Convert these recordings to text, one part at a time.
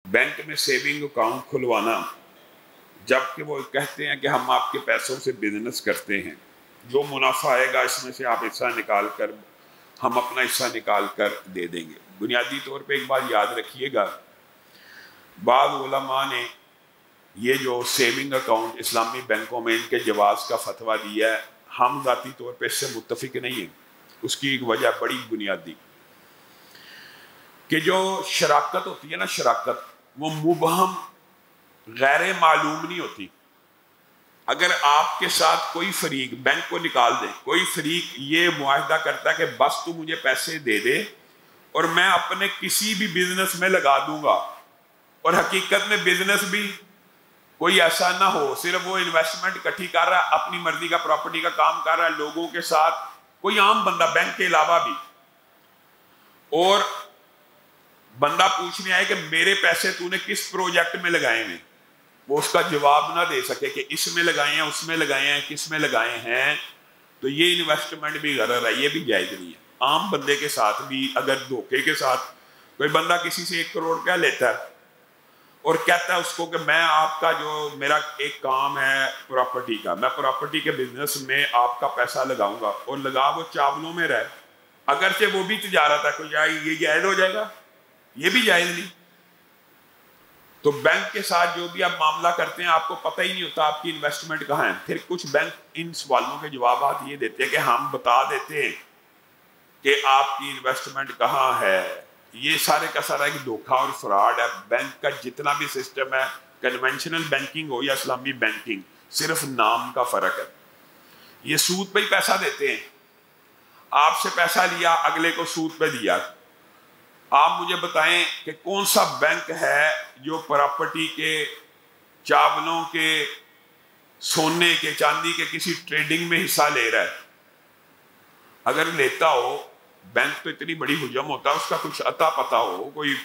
Bank में saving account खुलवाना, जबकि वो कहते हैं कि हम आपके पैसों से बिजनेस करते हैं, जो मुनाफा आएगा इसमें से आप हिस्सा निकाल कर, हम अपना हिस्सा निकाल कर दे देंगे। बुनियादी तौर पे एक बात याद रखिएगा, बाद उलमा ने ये जो सेविंग अकाउंट इस्लामी बैंकों में इनके जवाज़ का फतवा दिया है, हम ज़ाती तौर पे इससे मुत्तफिक नहीं हैं। उसकी एक वजह बड़ी बुनियादी कि जो शराकत होती है ना, शराकत वो मुबहम गैर मालूम नहीं होती। अगर आपके साथ कोई फरीक बैंक को निकाल दे, कोई फरीक ये मुआहदा करता है कि बस तू मुझे पैसे दे दे और मैं अपने किसी भी बिजनेस में लगा दूंगा, और हकीकत में बिजनेस भी कोई ऐसा ना हो, सिर्फ वो इन्वेस्टमेंट इकट्ठी कर रहा है, अपनी मर्जी का प्रॉपर्टी का काम कर रहा है लोगों के साथ, कोई आम बंदा बैंक के अलावा भी, और बंदा पूछने आए कि मेरे पैसे तूने किस प्रोजेक्ट में लगाए हैं, वो उसका जवाब ना दे सके कि इसमें लगाए हैं, उसमें लगाए हैं, किस में लगाए हैं, तो ये इन्वेस्टमेंट भी गलत है, ये भी जायज़ नहीं है। आम बंदे के साथ भी अगर धोखे के साथ कोई बंदा किसी से 1 करोड़ रुपया लेता है और कहता है उसको कि मैं आपका जो मेरा एक काम है प्रॉपर्टी का, मैं प्रॉपर्टी के बिजनेस में आपका पैसा लगाऊंगा, और लगा वो चावलों में रहे, अगर से वो भी तिजारत है, कोई ये जायज़ हो जाएगा? ये भी जायज़ नहीं। तो बैंक के साथ जो भी आप मामला करते हैं, आपको पता ही नहीं होता आपकी इन्वेस्टमेंट कहाँ है। फिर कुछ बैंक इन सवालों के जवाब ये देते हैं कि हम बता देते हैं कि आपकी इन्वेस्टमेंट कहाँ है। ये सारे का सारा एक धोखा और फ्रॉड है। बैंक का जितना भी सिस्टम है, कन्वेंशनल बैंकिंग हो या इस्लामी बैंकिंग, सिर्फ नाम का फर्क है। ये सूद पे ही पैसा देते हैं, आपसे पैसा लिया, अगले को सूद पे दिया। आप मुझे बताएं कि कौन सा बैंक है जो प्रॉपर्टी के, चावलों के, सोने के, चांदी के किसी ट्रेडिंग में हिस्सा ले रहा है? अगर लेता हो, बैंक तो इतनी बड़ी हुजम होता है, उसका कुछ अता पता हो, कोई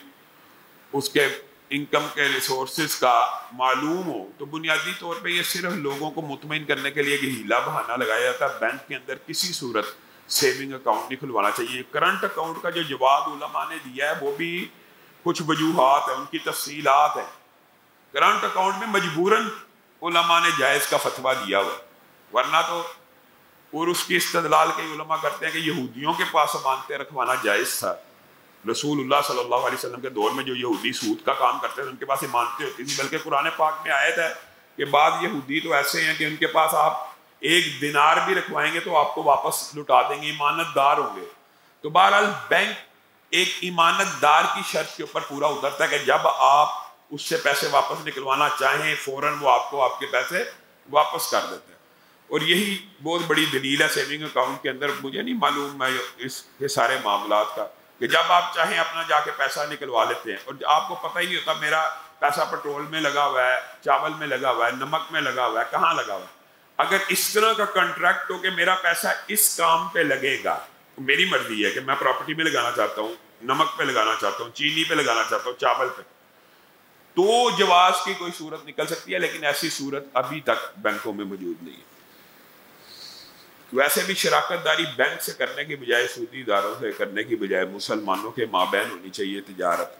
उसके इनकम के रिसोर्सेज का मालूम हो, तो बुनियादी तौर पे ये सिर्फ लोगों को मुतमईन करने के लिए हीला बहाना लगाया जाता है। बैंक के अंदर किसी सूरत सेविंग अकाउंट नहीं खुलवाना चाहिए। करंट अकाउंट का जो जवाब उलमा ने दिया है वो भी कुछ वजूहात है, उनकी तफसीलात है। करंट अकाउंट में मजबूरन उलमा ने जायज़ का फतवा दिया हुआ, वरना तो, और उसकी इस्तदलाल के उलमा करते हैं कि यहूदियों के पास अमानतें रखवाना जायज़ था। रसूलुल्लाह सल्लल्लाहु अलैहि वसल्लम के दौर में जो यहूदी सूद का काम करते थे उनके पास इमानतें होती थी, बल्कि कुरान पाक में आयत है कि बाद यहूदी तो ऐसे हैं कि उनके पास आप 1 दिनार भी रखवाएंगे तो आपको वापस लुटा देंगे, ईमानतदार होंगे। तो बहरहाल बैंक एक ईमानतदार की शर्त के ऊपर पूरा उतरता है कि जब आप उससे पैसे वापस निकलवाना चाहें, फौरन वो आपको आपके पैसे वापस कर देते हैं। और यही बहुत बड़ी दलील है सेविंग अकाउंट के अंदर। मुझे नहीं मालूम मैं इसके सारे मामलात का, कि जब आप चाहें अपना जाके पैसा निकलवा लेते हैं, और आपको पता ही नहीं होता मेरा पैसा पेट्रोल में लगा हुआ है, चावल में लगा हुआ है, नमक में लगा हुआ है, कहाँ लगा हुआ है। अगर इस तरह का कॉन्ट्रैक्ट हो कि मेरा पैसा इस काम पे लगेगा, मेरी मर्जी है कि मैं प्रॉपर्टी में लगाना चाहता हूँ, नमक पे लगाना चाहता हूँ, चीनी पे लगाना चाहता हूँ, चावल पे, तो जवाज की कोई सूरत निकल सकती है, लेकिन ऐसी सूरत अभी तक बैंकों में मौजूद नहीं है। वैसे भी शराकतदारी बैंक से करने की बजाय, सूदी इदारों से करने की बजाय मुसलमानों के माबैन होनी चाहिए तिजारत।